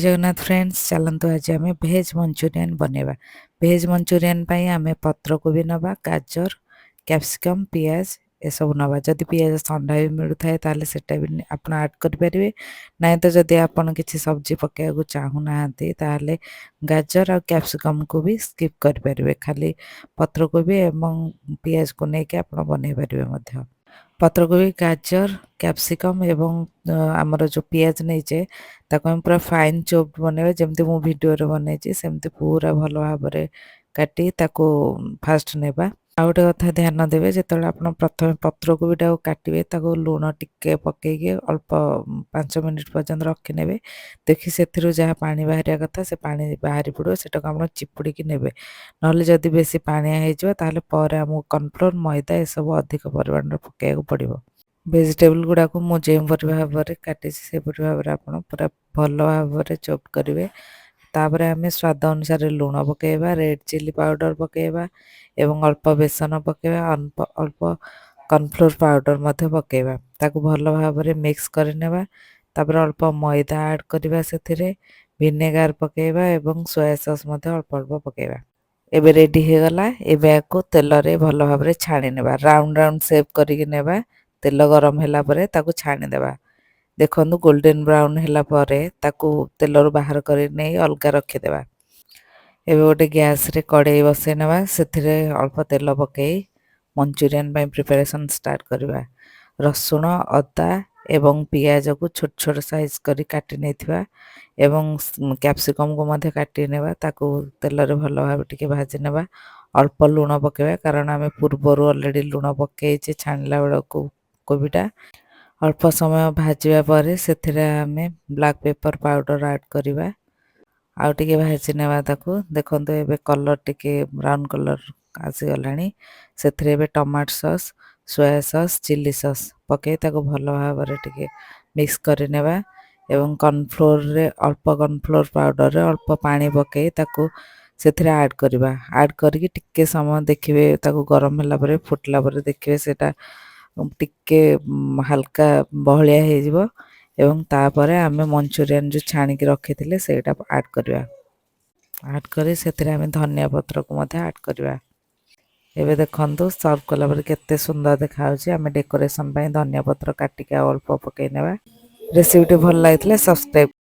Jagannath friends चलतु आज आम भेज मंचूरियन बनवा। भेज मंचूरियन आम पत्रकोबी नवा, गाजर, कैप्सिकम, पियाज ए सब नवा। जदि पियाज ठंडा भी मिलू थाए ताले सेटा भी आपण ऐड कर परिबे। नहीं तो जदि आपण किसी सब्जी पकाया को चाहू नाहांती ताले गाजर और कैप्सिकम को भी स्किप कर परिबे। खाली पत्रकोबी एवं पियाज को लेके आपण बनै परिबे मध्य। पत्रकोबी, गाजर, कैप्सिकम एवं आमर जो पियाज नहीं ताको हम पूरा फाइन चॉप्ड बनेबे। जेमती मु वीडियो रे बनैछि सेमती पूरा भलो भाबरे काटी ताको फास्ट नेबा। आ गोटे कथा ध्यान देवे जेतेबेले आपण प्रथमे पत्रकोबीटा काटिबे ताको लूण टिके पकेइके अल्प 5 मिनिट पर्यंत रखि नेबे। देखि सेथिरु जहा पानी बाहरिया कथा से पानी बाहरी पड़ो सेटाको आपण चिपुड़ी कि नेबे। नहले जदि बेसी पानिया हेजिबो ताले परे हमु कॉर्नफ्लोर, मैदा ए सब अधिक परिमाण रे पकेइको पड़िबो। वेजिटेबल गुड़ा को मु जेपरि भाव में काटी से भाव में आप पूरा भल भाव में चॉप करेंगे। तापर आम स्वाद अनुसार लुण पकेबा, रेड चिली पाउडर पकेबा एवं अल्प बेसन पकेबा, अल्प कॉर्नफ्लोर पाउडर मध्य पकेबा। ताको भल भाव में मिक्स करनेबा। तापर अल्प मैदा ऐड करबा, सेथिरे विनेगार पकेबा एवं सोया सॉस मध्य अल्प अल्प पकेबा। एबे रेडी हे गला। एबे को तेल रे भल भाव में छाणी नेबा। राउंड राउंड शेप करिक नेबा। तेल गरम ହେଲା ପରେ ତାକୁ ଛାଣି ଦେବା। देखନ୍ତୁ गोल्डन ब्राउन ହେଲା ପରେ ତାକୁ ତେଲରୁ ବାହାର କରି ନେଇ ଅଲଗା ରଖିଦେବା। ଏବେ ଗୋଟେ ଗ୍ୟାସ ରେ କଡ଼େଇ ବସେଇ ନେବା। ସେଥିରେ ଅଳ୍ପ ତେଲ ପକେଇ मंचूरियन ପାଇଁ प्रिपरेशन स्टार्ट करवा। रसुण, अदा एवं पियाज को छोट छोट साइज करी काटी नेथिबा एवं कैप्सिकम को मध्य काटी नेबा। ताको तेल रे भलो भाबे टिके भाजी नेबा। अल्प लूण पकेबा कारण आमे पूर्वरु ऑलरेडी लूण पकेइचे छाणला बेलको कोबीटा। अल्प समय भाजवा पर से आमे ब्लैक पेपर पाउडर ऐड करवा। आउ टिके भाजी नेबा ताको। देखंतु एबे कलर टिके ब्राउन कलर आसी गलानी। सेथिरे एबे tomato sauce, soya sauce, chilli sauce पके ताको भलो भाव रे टिके मिक्स करि नेबा एवं कॉर्नफ्लोर रे अल्प कॉर्नफ्लोर पाउडर रे अल्प पानी पके ताको सेथिरे ऐड करवा। ऐड करके टिके समय देखिबे ताको गरम होला परे फुटला परे देखिबे सेटा टिके हल्का बहलिया हे जिवो एवं तापरे आमे मंचूरियन जो छाणी के रखिथिले सेटा ऐड करवा। ऐड करी सेथिरे आमे धनिया पत्र को मध्य ऐड करवा। एबे देखंतु सर्व कला पर केते सुंदर देखा होची। आमे डेकोरेशन पई धनिया पत्र काटी के अल्प पके नेबा। रेसिपी भल लागितले सब्सक्राइब